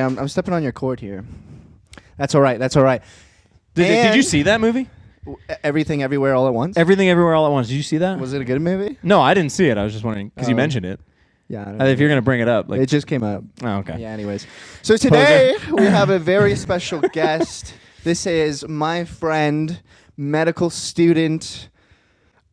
I'm stepping on your cord here. That's all right. That's all right. Did you see that movie? Everything, Everywhere, All at Once? Everything, Everywhere, All at Once. Did you see that? Was it a good movie? No, I didn't see it. I was just wondering because you mentioned it. Yeah. I don't If you're gonna bring it up, like it just came up. Oh, okay. Yeah. Anyways, so today we have a very special guest. This is my friend, medical student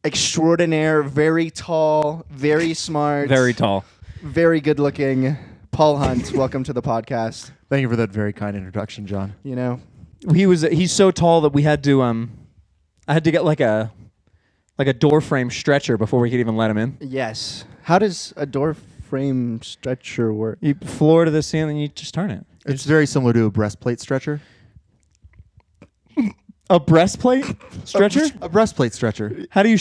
extraordinaire, very tall, very smart, Very tall. very good looking, Paul Hunt. Welcome to the podcast. Thank you for that very kind introduction, John. You know, He's so tall that we had to I had to get like a door frame stretcher before we could even let him in. yes. How does a door frame stretcher work? You floor to the ceiling, you just turn it. It's very similar to a breastplate stretcher. A breastplate stretcher? A breastplate stretcher. How do you?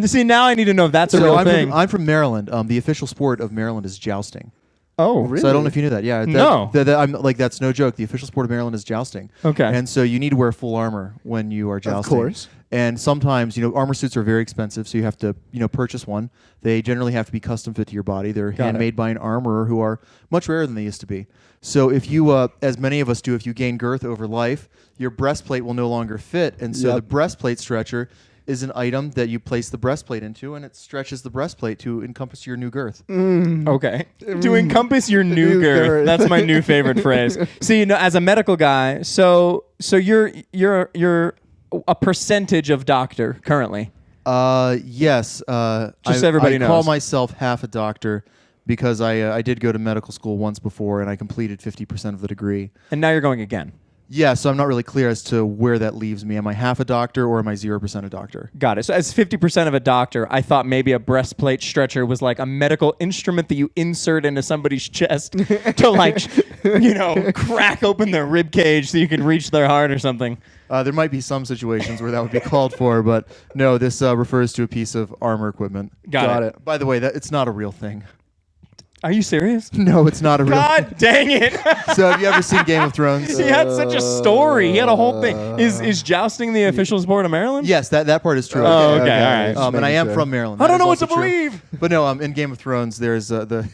See, now I need to know if that's a real thing. I'm from Maryland. The official sport of Maryland is jousting. Oh, really? So I don't know if you knew that. Yeah. No. I'm like, that's no joke. The official sport of Maryland is jousting. Okay. And so you need to wear full armor when you are jousting. Of course. And sometimes, armor suits are very expensive, so you have to, purchase one. They generally have to be custom fit to your body. They're handmade by an armorer who are much rarer than they used to be. So if you, as many of us do, if you gain girth over life, your breastplate will no longer fit. And so the breastplate stretcher is an item that you place the breastplate into, and it stretches the breastplate to encompass your new girth. Okay. To encompass your new girth. That's my new favorite phrase. See, as a medical guy, so you're a percentage of doctor currently. Yes. Just so everybody knows. I call myself half a doctor because I did go to medical school once before, and I completed 50% of the degree. And now you're going again. Yeah, so I'm not really clear as to where that leaves me. Am I half a doctor or am I 0% a doctor? Got it. So as 50% of a doctor, I thought maybe a breastplate stretcher was like a medical instrument that you insert into somebody's chest to crack open their rib cage so you can reach their heart or something. There might be some situations where that would be called for, but no, this refers to a piece of armor equipment. Got it. By the way, it's not a real thing. Are you serious? No, it's not a real thing. God dang it. So have you ever seen Game of Thrones? He had such a story. He had a whole thing. Is jousting the official sport of Maryland? Yes, that part is true. Oh, okay. All right. And I am from Maryland. I don't know what to True. believe. But no, in Game of Thrones, there's the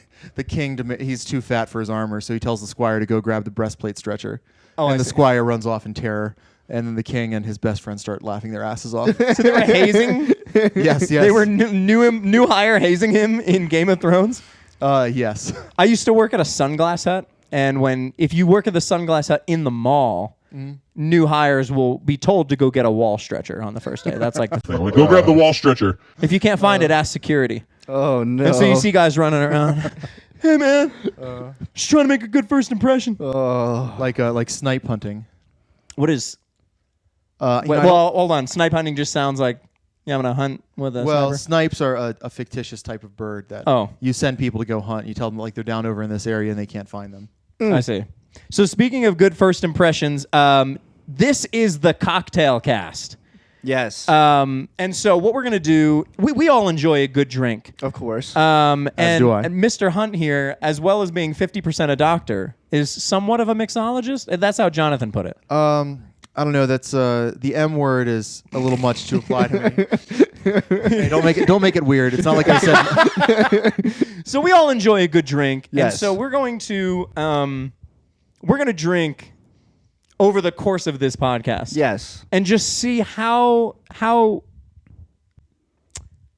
king, he's too fat for his armor, so he tells the squire to go grab the breastplate stretcher. And the squire runs off in terror. And then the king and his best friend start laughing their asses off. So they were hazing? Yes. They were new hire hazing him in Game of Thrones? Yes. I used to work at a Sunglass Hut, and if you work at the Sunglass Hut in the mall, new hires will be told to go get a wall stretcher on the first day. That's like the thing. Go grab the wall stretcher. If you can't find it, ask security. Oh, no. And so you see guys running around. Hey, man. Just trying to make a good first impression. Like snipe hunting. What is... Well, hold on. Snipe hunting just sounds like I'm going to hunt with a sniper. Snipes are a fictitious type of bird that you send people to go hunt. You tell them like they're down over in this area and they can't find them. I see. So speaking of good first impressions, this is the cocktail cast. Yes. And so what we're going to do, we all enjoy a good drink. Of course. And do I. And Mr. Hunt here, as well as being 50% a doctor, is somewhat of a mixologist. That's how Jonathan put it. I don't know. That's the M word is a little much to apply to me. Hey, don't make it weird. It's not like I said. So we all enjoy a good drink, yes. And so we're going to drink over the course of this podcast. Yes. And just see how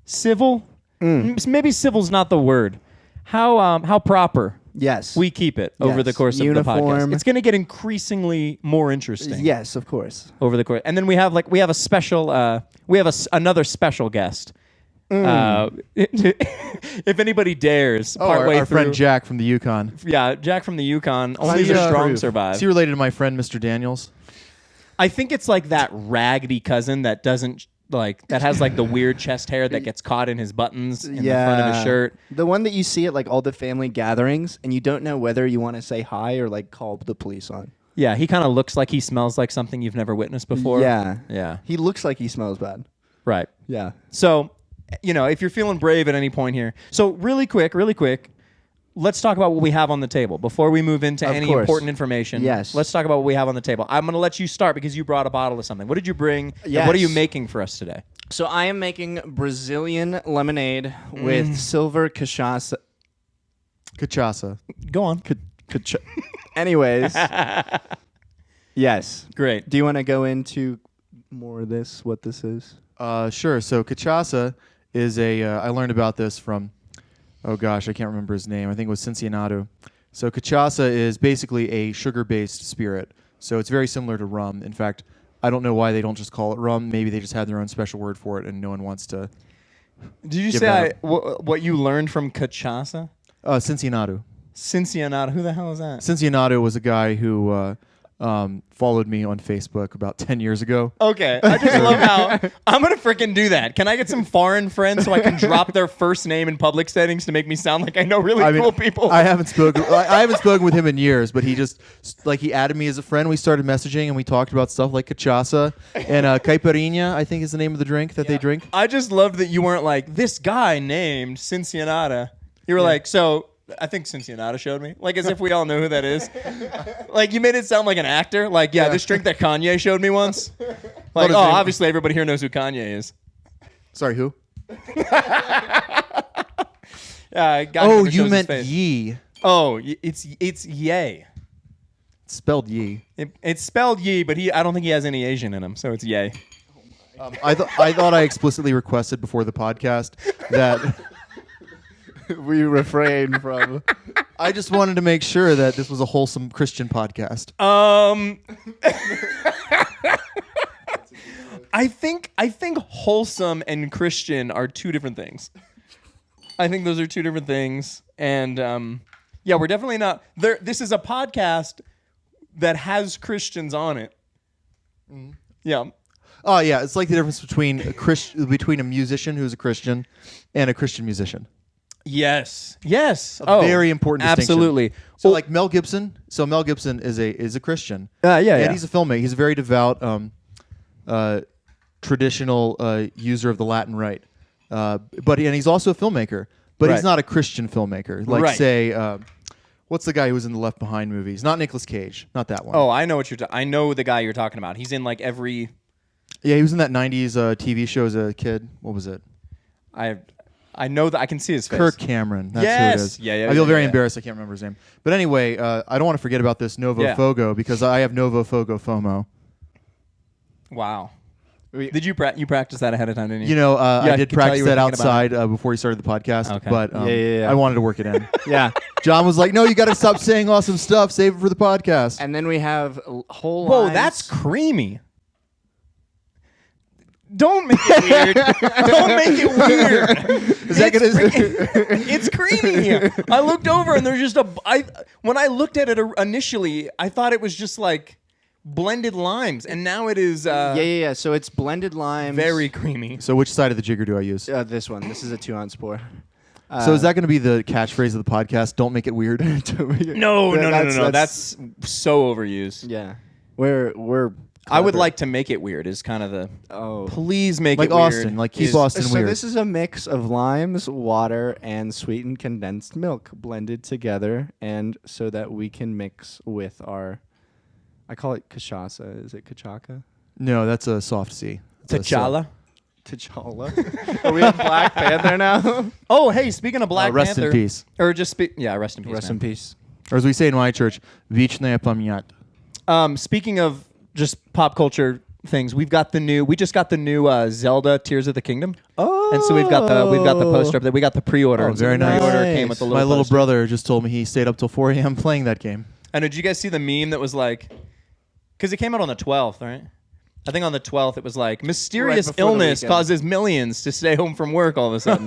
civil. Maybe civil's not the word. How proper. Yes. We keep it over the course of the podcast. It's going to get increasingly more interesting. Yes, of course. Over the course. And then we have a special another special guest. If anybody dares, partway our friend Jack from the Yukon. Yeah, Jack from the Yukon. Only the strong survive. Is he related to my friend Mr. Daniels? I think it's like that raggedy cousin that doesn't that has like the weird chest hair that gets caught in his buttons in the front of his shirt. The one that you see at like all the family gatherings and you don't know whether you want to say hi or like call the police on. Yeah, he kind of looks like he smells like something you've never witnessed before. Yeah. Yeah. He looks like he smells bad. Right. Yeah. So, if you're feeling brave at any point here. So really quick, let's talk about what we have on the table before we move into any important information. Yes. Let's talk about what we have on the table. I'm going to let you start because you brought a bottle of something. What did you bring? Yes. And what are you making for us today? So I am making Brazilian lemonade with silver cachaça. Cachaça. Go on. Anyways, yes. Great. Do you want to go into more of this? What this is? Sure. So cachaça is I learned about this from, oh gosh, I can't remember his name. I think it was Cincinnati. So cachaça is basically a sugar-based spirit. So it's very similar to rum. In fact, I don't know why they don't just call it rum. Maybe they just had their own special word for it, and no one wants to. Did you Give say that what you learned from cachaça? Cincinnati. Cincinnati. Who the hell is that? Cincinnati was a guy who followed me on Facebook about 10 years ago. Okay, I just love how I'm gonna freaking do that. Can I get some foreign friends so I can drop their first name in public settings to make me sound like I know really cool people? I haven't spoken with him in years, but he just he added me as a friend. We started messaging and we talked about stuff like cachaça and caipirinha, I think is the name of the drink that they drink. I just loved that you weren't like this guy named Cincinnati. You were like, so I think Cincinnati showed me, like as if we all know who that is. Like you made it sound like an actor. Like this drink that Kanye showed me once. Like obviously everybody here knows who Kanye is. Sorry, who? God You meant Yee. Oh, it's Ye. It's spelled Yee. It's spelled Ye, but I don't think he has any Asian in him, so it's Ye. I thought I explicitly requested before the podcast that. We refrain from. I just wanted to make sure that this was a wholesome Christian podcast. I think wholesome and Christian are two different things. I think those are two different things, and we're definitely not there. This is a podcast that has Christians on it. Yeah. Oh yeah, it's like the difference between between a musician who's a Christian and a Christian musician. Yes. Very important distinction. Absolutely. So like Mel Gibson. So Mel Gibson is a Christian. Yeah. He's a filmmaker. He's a very devout, traditional user of the Latin rite. But he's also a filmmaker. But he's not a Christian filmmaker. Like say, what's the guy who was in the Left Behind movies? Not Nicolas Cage. Not that one. Oh, I know what I know the guy you're talking about. He's in like every. Yeah, he was in that '90s TV show as a kid. What was it? I know that I can see his face. Kirk Cameron. That's who it is. Yeah. I feel very embarrassed. I can't remember his name. But anyway, I don't want to forget about this Novo Fogo because I have Novo Fogo FOMO. Wow. Did you practice that ahead of time, didn't you? You know, I did practice that outside before we started the podcast. Okay. But I wanted to work it in. Yeah. John was like, "No, you got to stop saying awesome stuff. Save it for the podcast." And then we have whole. Whoa, lines. that's creamy. Don't make it weird. Don't make it weird. Is that gonna? It's creamy. I looked over and there's just when I looked at it initially, I thought it was just like blended limes, and now it is. Yeah. So it's blended limes. Very creamy. So which side of the jigger do I use? This one. This is a 2-ounce pour. So is that going to be the catchphrase of the podcast? Don't make it weird. No. That's so overused. Yeah. We're. I would like to make it weird. Is kind of the. Please make like it weird. Austin. Like keep Austin so weird. This is a mix of limes, water, and sweetened condensed milk blended together, and so that we can mix with our. I call it cachaça. Is it cachaca? No, that's a soft C. T'Challa. T'Challa. Are we on Black Panther now? Oh, hey, speaking of Black rest Panther. in peace. Or just rest in peace. Rest in peace. Or as we say in my church, Vichne Pamyat. Speaking of just pop culture things, we just got the new Zelda Tears of the Kingdom. Oh. And so we've got the poster up there. We got the pre-order. Oh, and so very the nice. pre-order came with the little My little poster. brother just told me he stayed up till 4 a.m. playing that game. And did you guys see the meme that was like, because it came out on the 12th, right? I think on the 12th it was like, mysterious Right before the illness weekend. causes millions to stay home from work all of a sudden.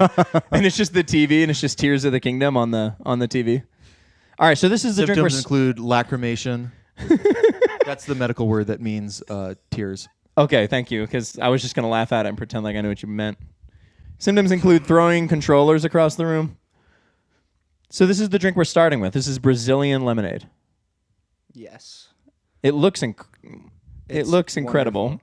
And it's just the TV, and it's just Tears of the Kingdom on the TV. All right, so this is the drink Symptoms include lacrimation. That's the medical word that means tears. Okay, thank you, because I was just going to laugh at it and pretend like I knew what you meant. Symptoms include throwing controllers across the room. So this is the drink we're starting with. This is Brazilian lemonade. Yes. It looks It's incredible.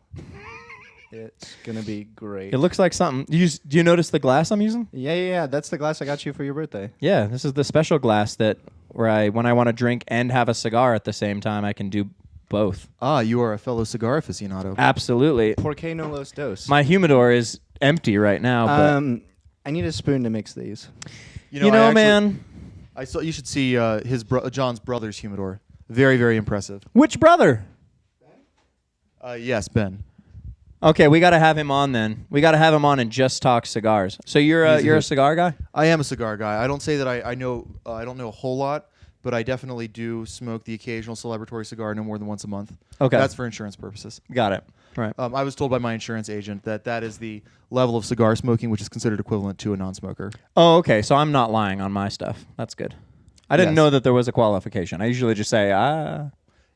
It's gonna be great. It looks like something. Do you notice the glass I'm using? Yeah. That's the glass I got you for your birthday. Yeah, this is the special glass where when I want to drink and have a cigar at the same time, I can do both. Ah, you are a fellow cigar aficionado. Absolutely. Por qué no los dos? My humidor is empty right now. But I need a spoon to mix these. you know, man, I saw. You should see John's brother's humidor. Very, very impressive. Which brother? Yes, Ben. Okay, we got to have him on then. We got to have him on and just talk cigars. So you're a cigar guy? I am a cigar guy. I don't say that I know. I don't know a whole lot, but I definitely do smoke the occasional celebratory cigar no more than once a month. Okay. That's for insurance purposes. Got it. Right. I was told by my insurance agent that is the level of cigar smoking which is considered equivalent to a non-smoker. Oh, okay. So I'm not lying on my stuff. That's good. I didn't Yes. know that there was a qualification. I usually just say,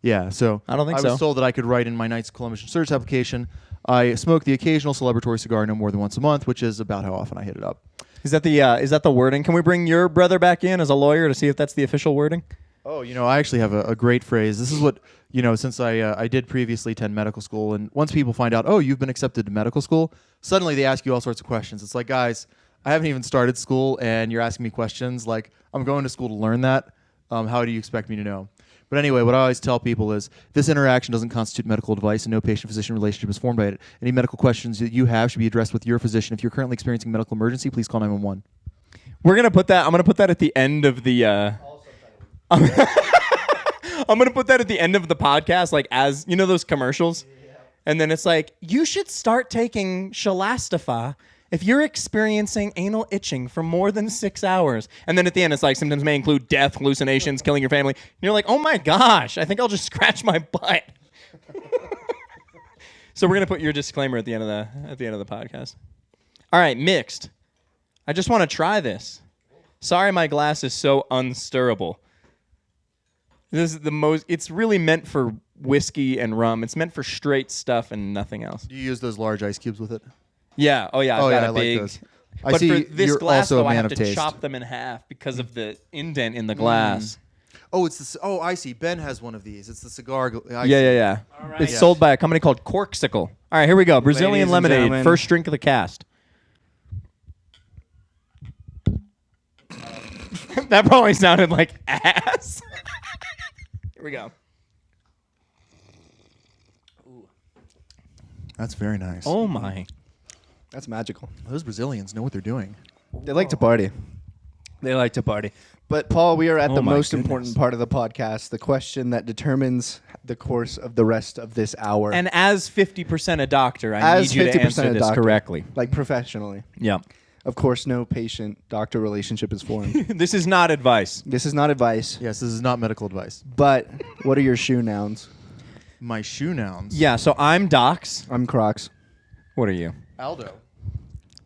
Yeah, so I don't think I so. was told that I could write in my Knights of Columbus Insurance application, I smoke the occasional celebratory cigar no more than once a month, which is about how often I hit it up. Is that the wording? Can we bring your brother back in as a lawyer to see if that's the official wording? Oh, I actually have a great phrase. This is what, since I did previously attend medical school, and once people find out, oh, you've been accepted to medical school, suddenly they ask you all sorts of questions. It's like, guys, I haven't even started school, and you're asking me questions. Like, I'm going to school to learn that. How do you expect me to know? But anyway, what I always tell people is this interaction doesn't constitute medical advice, and no patient-physician relationship is formed by it. Any medical questions that you have should be addressed with your physician. If you're currently experiencing a medical emergency, please call 911. I'm gonna put that at the end of the. I'm gonna put that at the end of the podcast, like as those commercials, and then it's like you should start taking Shalastifa if you're experiencing anal itching for more than 6 hours. And then at the end, it's like symptoms may include death, hallucinations, killing your family. And you're like, oh my gosh, I think I'll just scratch my butt. So we're gonna put your disclaimer at the end of the podcast. All right, mixed. I just want to try this. Sorry, my glass is so unstirrable. This is the most. It's really meant for whiskey and rum. It's meant for straight stuff and nothing else. Do you use those large ice cubes with it? Yeah. Oh yeah. I've got a I big. like those. But I see for this you're glass, also though, a I man have of to taste. chop them in half because of the indent in the glass. Oh, I see. Ben has one of these. It's the cigar. Yeah. right. It's Yes. sold by a company called Corksicle. All right, here we go. Brazilian Ladies and lemonade. gentlemen. First drink of the cast. That probably sounded like ass. Here we go. That's very nice. Oh my. That's magical. Those Brazilians know what they're doing. They like to party. They like to party. But Paul, we are at Oh the my most goodness. important part of the podcast, the question that determines the course of the rest of this hour. And as 50% a doctor, I need you to 50% answer a this doctor, correctly. like professionally. Yeah. Of course, no patient-doctor relationship is formed. This is not advice. This is not advice. Yes, this is not medical advice. But what are your shoe nouns? My shoe nouns. Yeah, so I'm Docs. I'm Crocs. What are you? Aldo.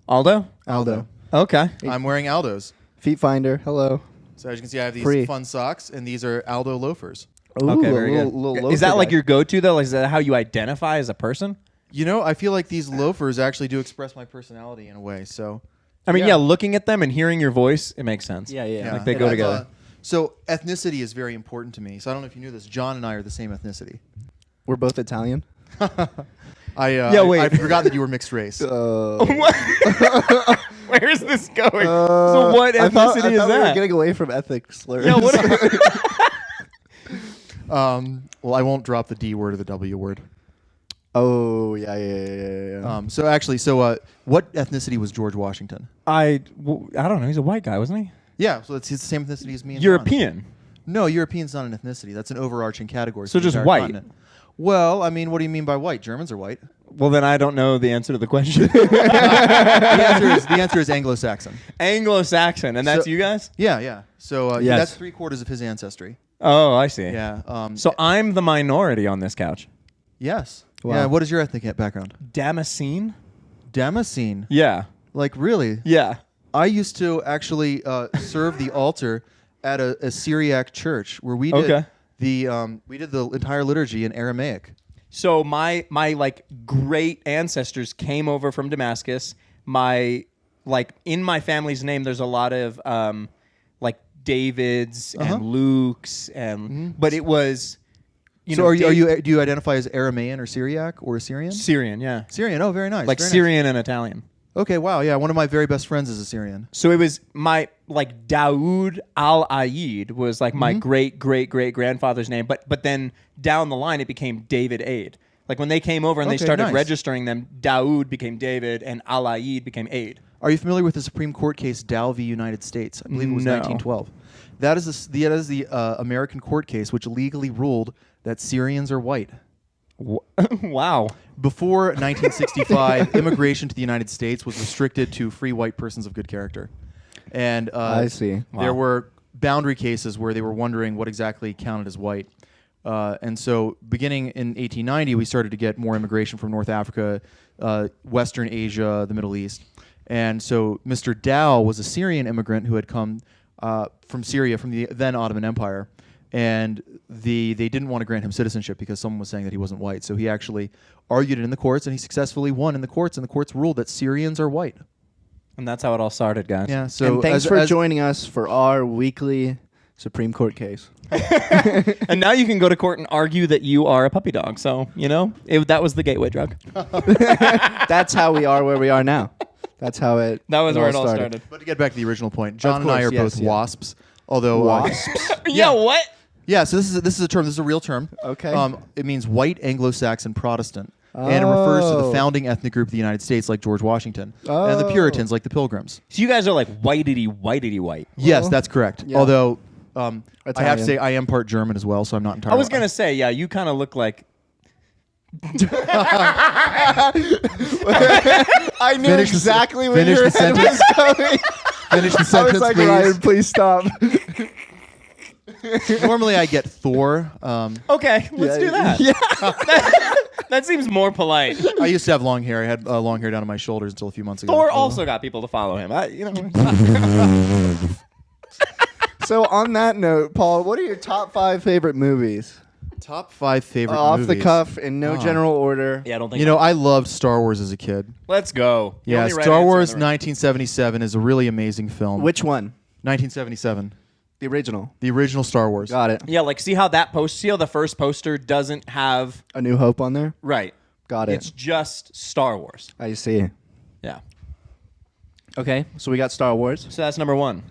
Aldo? Aldo. Okay. I'm wearing Aldos. Feet Finder. Hello. So as you can see, I have these Free. fun socks, and these are Aldo loafers. Ooh, Okay, a very little good. loafer Is that like guy. your go-to, though? Is that how you identify as a person? I feel like these loafers actually do express my personality in a way. So, I mean, yeah, looking at them and hearing your voice, it makes sense. Yeah, yeah. Like they And go I've, together. So ethnicity is very important to me. So I don't know if you knew this. John and I are the same ethnicity. We're both Italian. wait. I forgot that you were mixed race. Where is this going? So what I thought ethnicity is we were that? getting away from ethnic slurs. Yeah, what? Well, I won't drop the D word or the W word. Oh, yeah. So actually, what ethnicity was George Washington? I don't know. He's a white guy, wasn't he? Yeah, so he's the same ethnicity as me and John. European. No, European's not an ethnicity. That's an overarching category. So for the just entire white. continent. Well, I mean, what do you mean by white? Germans are white. Well, then I don't know the answer to the question. The answer is Anglo-Saxon. Anglo-Saxon, and that's So- you guys? Yeah. So Yes. that's 3/4 of his ancestry. Oh, I see. Yeah. So I'm the minority on this couch. yes. Wow. Yeah. What is your ethnic background? Damascene? Damascene. Yeah. Like really? Yeah. I used to actually serve the altar at a Syriac church where we did the entire liturgy in Aramaic. So my like great ancestors came over from Damascus. In my family's name, there's a lot of like Davids and Lukes and but it was Do you identify as Aramaean or Syriac or Assyrian? Syrian, yeah. Syrian. Oh, very nice. Like very Syrian and Italian. Nice. Okay. Wow. Yeah. One of my very best friends is a Syrian. So it was my like Daoud al-Aid was like my great grandfather's name, but then down the line it became David Aid. Like when they came over and they Okay, started nice. registering them, Daoud became David and al-Aid became Aid. Are you familiar with the Supreme Court case Dow v. United States? I believe it was No. 1912. That is the American court case which legally ruled that Syrians are white. Wow. Before 1965, immigration to the United States was restricted to free white persons of good character. And I see. There were boundary cases where they were wondering what exactly counted as white. And so beginning in 1890, we started to get more immigration from North Africa, Western Asia, the Middle East. And so Mr. Dow was a Syrian immigrant who had come from Syria, from the then Ottoman Empire. And they didn't want to grant him citizenship because someone was saying that he wasn't white. So he actually argued it in the courts, and he successfully won in the courts, and the courts ruled that Syrians are white. And that's how it all started, guys. Yeah. So and thanks for joining us for our weekly Supreme Court case. And now you can go to court and argue that you are a puppy dog. So, that was the gateway drug. That's how we are where we are now. That's how That was where it all started. But to get back to the original point, John and I are both wasps. Although Wasps? Yeah, what? Yeah, so this is a term. This is a real term. Okay. It means white Anglo-Saxon Protestant, and it refers to the founding ethnic group of the United States, like George Washington, and the Puritans, like the Pilgrims. So you guys are like whitey white. Yes, that's correct. Yeah. Although I have Italian. to say I am part German as well, so I'm not entirely. I was gonna say, yeah, you kind of look like. I knew Finish the- exactly where finish your the head was going. Finish the I sentence, was like, please. Ryan, please stop. Normally I get Thor. Okay, let's do that. Yeah. That seems more polite. I used to have long hair. I had long hair down to my shoulders until a few months ago. Thor also got people to follow him. So on that note, Paul, what are your top 5 favorite movies? Top 5 favorite Off movies. the cuff, in no general order. Yeah, I don't think. You know, I loved Star Wars as a kid. Let's go. The Yeah, only right Star answer Wars in the room. 1977 is a really amazing film. Which one? 1977. The original. The original Star Wars. Got it. Yeah, like see how the first poster doesn't have A New Hope on there? right. Got it. It's just Star Wars. I see. Yeah. Okay, so we got Star Wars. So that's number 1.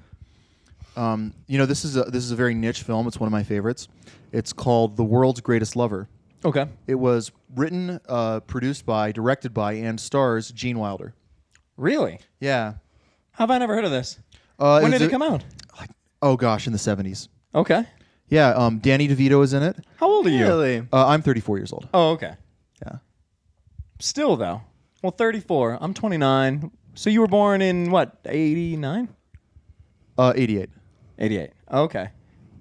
You know, this is a very niche film. It's one of my favorites. It's called The World's Greatest Lover. Okay. It was written, produced by, directed by, and stars Gene Wilder. Really? Yeah. How have I never heard of this? When When did it come out? Oh gosh, in the 70s. Okay. Yeah. Danny DeVito is in it. How old are you? Really? I'm 34 years old. Oh, okay. Yeah. Still though. Well, 34. I'm 29. So you were born in what? 89? 88. 88. Okay.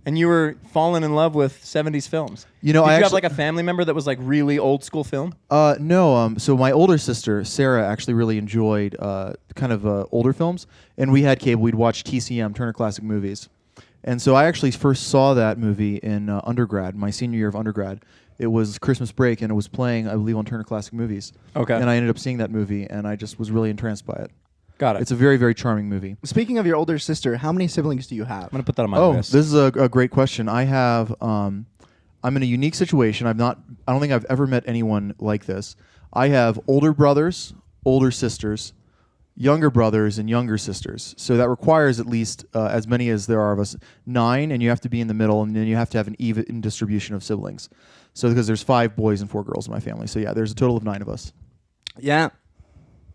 And you were falling in love with 70s films. You know, Did I you have actually- like a family member that was like really old school film? No. So my older sister Sarah actually really enjoyed kind of older films, and we had cable. We'd watch TCM, Turner Classic Movies, and so I actually first saw that movie in undergrad, my senior year of undergrad. It was Christmas break, and it was playing, I believe, on Turner Classic Movies. Okay. And I ended up seeing that movie, and I just was really entranced by it. Got it. It's a very, very charming movie. Speaking of your older sister, how many siblings do you have? I'm going to put that on my Oh, list. this is a great question. I have. I'm in a unique situation. I don't think I've ever met anyone like this. I have older brothers, older sisters, younger brothers, and younger sisters. So that requires at least as many as there are of us, 9, and you have to be in the middle, and then you have to have an even distribution of siblings. So because there's 5 boys and 4 girls in my family. So yeah, there's a total of 9 of us. Yeah.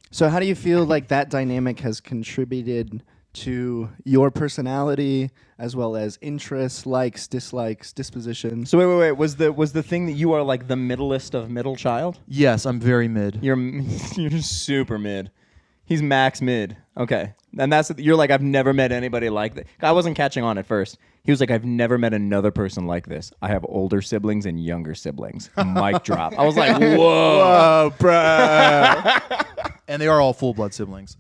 So how do you feel like that dynamic has contributed to your personality as well as interests, likes, dislikes, dispositions? So wait. Was the thing that you are like the middlest of middle child? Yes, I'm very mid. You're super mid. He's max mid. Okay. And you're like, I've never met anybody like that. I wasn't catching on at first. He was like, I've never met another person like this. I have older siblings and younger siblings. Mic drop. I was like, whoa. Bruh. And they are all full-blood siblings.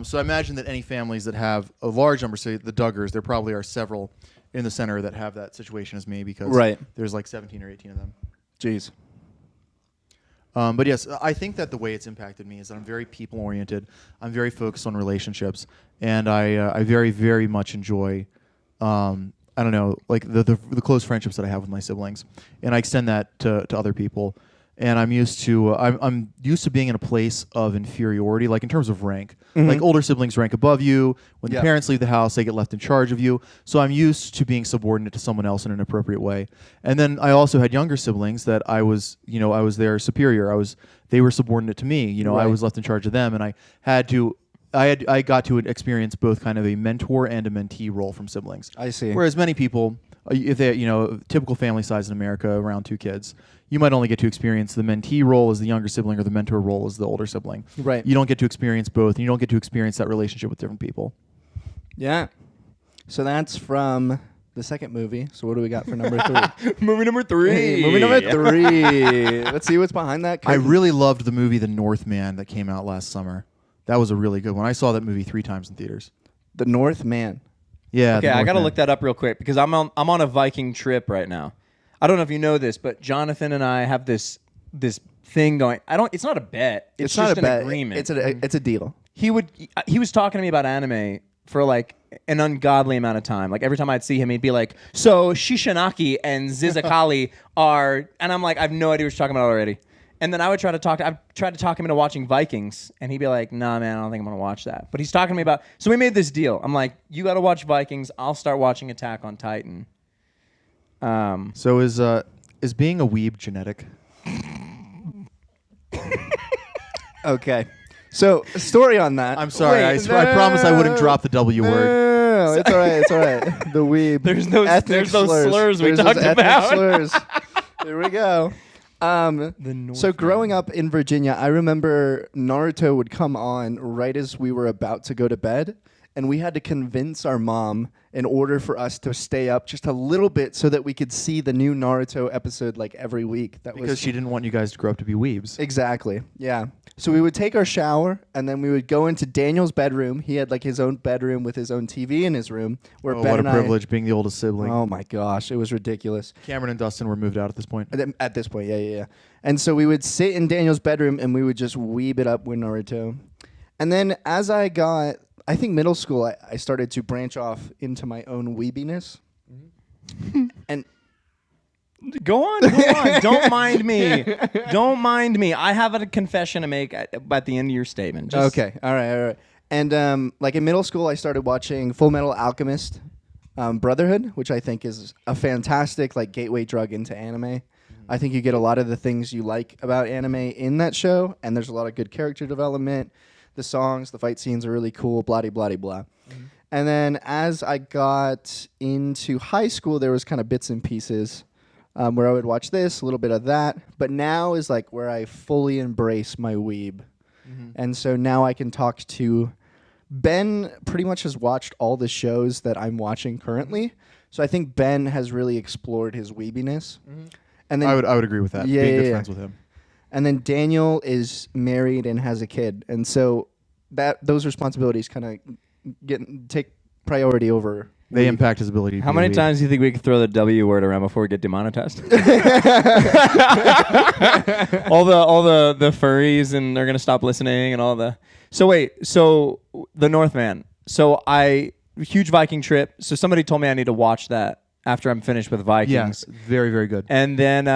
So I imagine that any families that have a large number, say the Duggars, there probably are several in the center that have that situation as me because there's like 17 or 18 of them. Jeez. But yes, I think that the way it's impacted me is that I'm very people-oriented. I'm very focused on relationships, and I very, very much enjoy, I don't know, like the close friendships that I have with my siblings, and I extend that to other people. And I'm used to being in a place of inferiority, like in terms of rank. Mm-hmm. Like older siblings rank above you. When the Yeah. parents leave the house, they get left in charge of you. So I'm used to being subordinate to someone else in an appropriate way. And then I also had younger siblings that I was their superior. They were subordinate to me. I Right. was left in charge of them, and I had to I got to experience both kind of a mentor and a mentee role from siblings. I see. Whereas many people, if they, typical family size in America, around 2 kids, you might only get to experience the mentee role as the younger sibling or the mentor role as the older sibling. Right. You don't get to experience both, and you don't get to experience that relationship with different people. Yeah. So that's from the second movie. So what do we got for number 3? Movie number 3. Movie number 3. Let's see what's behind that I curtain. really loved the movie The Northman that came out last summer. That was a really good one. I saw that movie 3 times in theaters. The Northman. Yeah. Okay, I got to look that up real quick because I'm on a Viking trip right now. I don't know if you know this, but Jonathan and I have this thing going. It's not a bet. It's not just a an bet. agreement. It's a deal. He was talking to me about anime for like an ungodly amount of time. Like every time I'd see him, he'd be like, "So Shishinaki and Zizakali are," and I'm like, "I have no idea what you're talking about already." And then I've tried to talk him into watching Vikings, and he'd be like, "Nah, man, I don't think I'm gonna watch that." But he's talking to me about. So we made this deal. I'm like, "You got to watch Vikings. I'll start watching Attack on Titan." So is being a weeb genetic? Okay. So, story on that. I'm sorry. Wait, I promised I wouldn't drop the W word. No, it's all right. It's all right. The weeb. There's those slurs we There's talked those ethnic about. slurs. Here we go. So growing up in Virginia, I remember Naruto would come on right as we were about to go to bed, and we had to convince our mom in order for us to stay up just a little bit so that we could see the new Naruto episode like every week. Because she didn't want you guys to grow up to be weebs. Exactly. Yeah. So we would take our shower and then we would go into Daniel's bedroom. He had like his own bedroom with his own TV in his room. Where Ben What a and privilege being the oldest sibling. Oh my gosh, it was ridiculous. Cameron and Dustin were moved out at this point. At this point, yeah. And so we would sit in Daniel's bedroom and we would just weeb it up with Naruto. And then as I got, I think middle school, I started to branch off into my own weebiness. Mm-hmm. And Go on. Don't mind me. Don't mind me. I have a confession to make at the end of your statement. okay, all right. And like in middle school, I started watching Full Metal Alchemist Brotherhood, which I think is a fantastic like gateway drug into anime. I think you get a lot of the things you like about anime in that show, and there's a lot of good character development. The songs, the fight scenes are really cool, blah, blah, blah, blah. Mm-hmm. And then as I got into high school, there was kind of bits and pieces where I would watch this, a little bit of that. But now is like where I fully embrace my weeb. Mm-hmm. And so now I can talk to... Ben pretty much has watched all the shows that I'm watching currently. So I think Ben has really explored his weebiness. Mm-hmm. And then I would agree with that. Yeah, being good yeah. friends with him. And then Daniel is married and has a kid. And so those responsibilities kind of take priority over. They impact his ability to How be many a weeb. times do you think we could throw the W word around before we get demonetized? all the furries and they're gonna stop listening and all the. So the Northman. So huge Viking trip. So somebody told me I need to watch that after I'm finished with Vikings. Yeah, very, very good. And then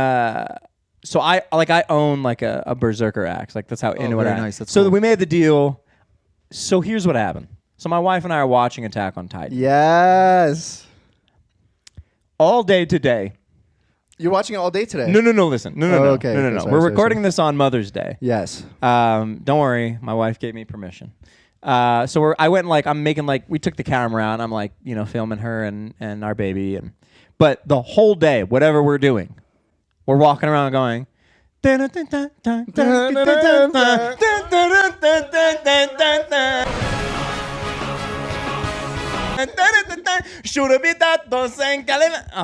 so I own like a Berserker axe. Like that's how into it I very am. nice. That's so cool. we made the deal. So here's what happened. So my wife and I are watching Attack on Titan. Yes. All day today. You're watching it all day today? No, listen. No. Okay, No. sorry, We're sorry, recording this on Mother's Day. Yes. Don't worry. My wife gave me permission. So I went like, I'm making like, we took the camera out and I'm like, filming her and our baby. But the whole day, whatever we're doing, we're walking around going, oh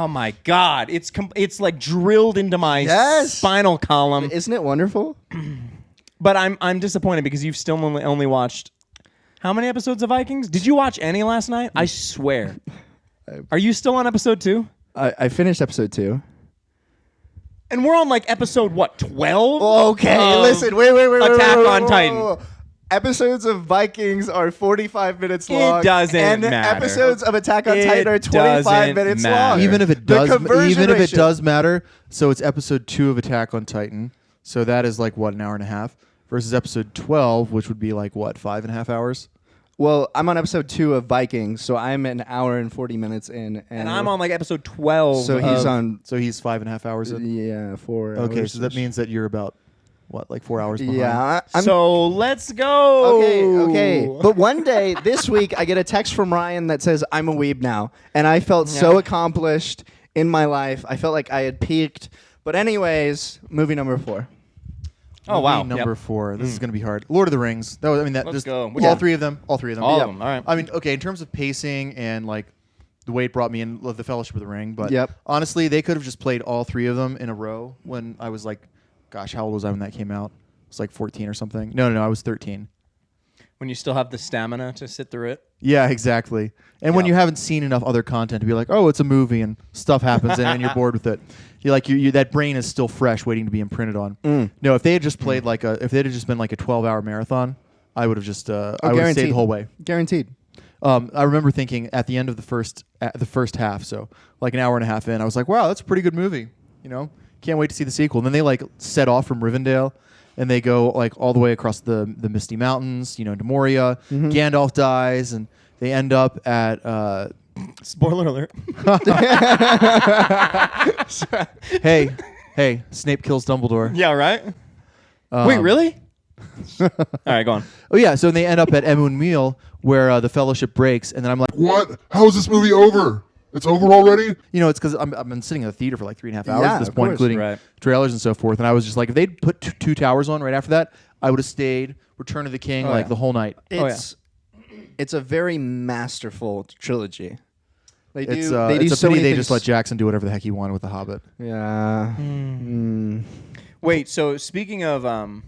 my God. It's like drilled into my spinal column. Isn't it wonderful? But I'm disappointed because you've still only watched how many episodes of Vikings? Did you watch any last night? I swear. Are you still on episode 2? I finished episode 2. And we're on like episode 12? Okay, listen, wait. Attack on wait. Titan. Episodes of Vikings are 45 minutes long. It doesn't and matter. Episodes of Attack on It Titan are 25 doesn't minutes matter. long. Even if it The does, conversion ratio. matter. So it's episode 2 of Attack on Titan. So that is like what, an hour and a half, versus episode 12, which would be like what, 5.5 hours. Well, I'm on episode 2 of Vikings, so I'm an hour and 40 minutes in. And I'm on like episode 12. So he's on. So he's 5.5 hours in. Yeah, 4 hours. Okay, so that means that you're about like 4 hours behind. Yeah. So let's go. Okay. But one day this week, I get a text from Ryan that says I'm a weeb now, and I felt so accomplished in my life. I felt like I had peaked. But anyways, movie number 4. Oh wow. Number 4. This is going to be hard. Lord of the Rings. That was, Let's just go. all three of them. All three of them. All of them. All right. I mean, okay. In terms of pacing and like the way it brought me in, love the Fellowship of the Ring. But honestly, they could have just played all 3 of them in a row. When I was like, gosh, how old was I when that came out? I was like 14 or something. No, I was 13. When you still have the stamina to sit through it. Yeah, exactly. And when you haven't seen enough other content to be like, oh, it's a movie and stuff happens and you're bored with it, you're like, that brain is still fresh, waiting to be imprinted on. No, if they had just played if they had just been like a 12-hour marathon, I would have just, I would have stayed the whole way. Guaranteed. I remember thinking at the end of the first half, so like an hour and a half in, I was like, wow, that's a pretty good movie. Can't wait to see the sequel. And then they like set off from Rivendell. And they go like all the way across the Misty Mountains, to Moria. Gandalf dies, and they end up at. Spoiler alert. hey, Snape kills Dumbledore. Yeah, right. Wait, really? All right, go on. Oh yeah, so they end up at Emun Meal, where the Fellowship breaks, and then I'm like, What? How is this movie over? It's over already? it's because I've been sitting in the theater for like 3.5 hours at this of point, course. including trailers and so forth. And I was just like, if they'd put two towers on right after that, I would have stayed Return of the King the whole night. It's a very masterful trilogy. They do. It's They do it's a so pity many they things. just let Jackson do whatever the heck he wanted with The Hobbit. Yeah. Wait, so speaking of, we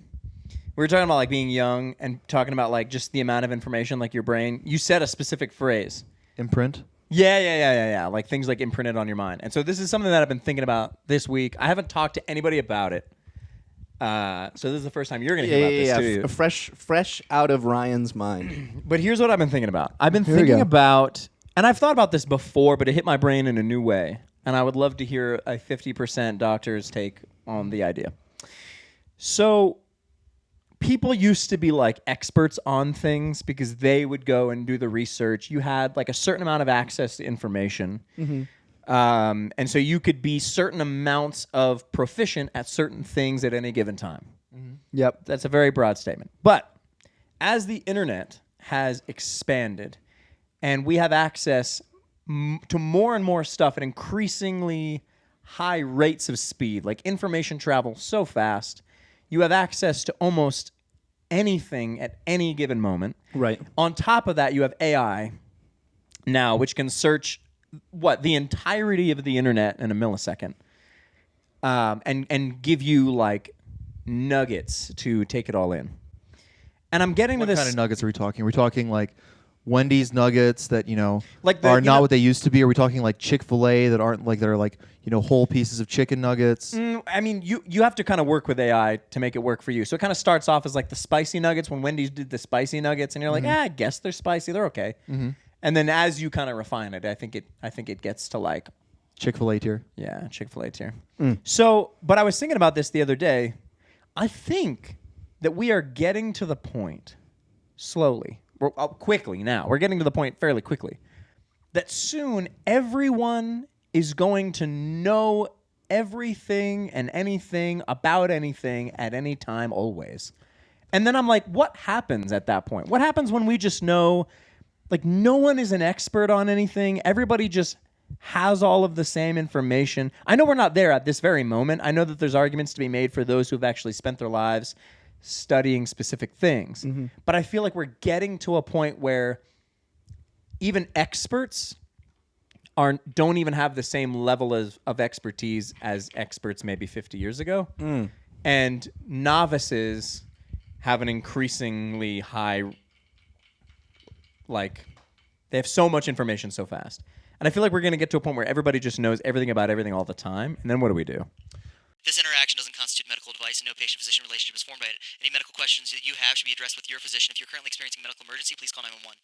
were talking about like being young and talking about like just the amount of information, like your brain. You said a specific phrase. Imprint. Yeah. Like things like imprinted on your mind. And so this is something that I've been thinking about this week. I haven't talked to anybody about it. So this is the first time you're going to hear about this too. Fresh out of Ryan's mind. But here's what I've been thinking about. I've been Here we thinking go. about, and I've thought about this before, but it hit my brain in a new way. And I would love to hear a 50% doctor's take on the idea. So people used to be like experts on things because they would go and do the research. You had like a certain amount of access to information. And so you could be certain amounts of proficient at certain things at any given time. Yep. That's a very broad statement. But as the internet has expanded and we have access to more and more stuff at increasingly high rates of speed, like information travels so fast, you have access to almost anything at any given moment. Right. On top of that, you have AI now, which can search the entirety of the internet in a millisecond, and give you like nuggets to take it all in. And I'm getting What to this. kind of nuggets are we talking? Are we talking like Wendy's nuggets that Like are not what they used to be? Are we talking like Chick-fil-A that aren't like that are like whole pieces of chicken nuggets? I mean, you have to kind of work with AI to make it work for you. So it kind of starts off as like the spicy nuggets when Wendy's did the spicy nuggets, and you're like, I guess they're spicy, they're okay. And then as you kind of refine it, I think it gets to like Chick-fil-A tier. Yeah, Chick-fil-A tier. So, but I was thinking about this the other day. I think that we are getting to the point slowly. Quickly now. We're getting to the point fairly quickly that soon everyone is going to know everything and anything about anything at any time always. And then I'm like, what happens at that point? What happens when we just know, like, no one is an expert on anything? Everybody just has all of the same information. I know we're not there at this very moment. I know that there's arguments to be made for those who have actually spent their lives studying specific things. But I feel like we're getting to a point where even experts don't even have the same level of expertise as experts maybe 50 years ago. And novices have an increasingly high, like, they have so much information so fast. And I feel like we're going to get to a point where everybody just knows everything about everything all the time. And then what do we do? This interaction doesn't constitute medical advice, and no patient-physician relationship is formed by it. Any medical questions that you have should be addressed with your physician. If you're currently experiencing a medical emergency, please call 911.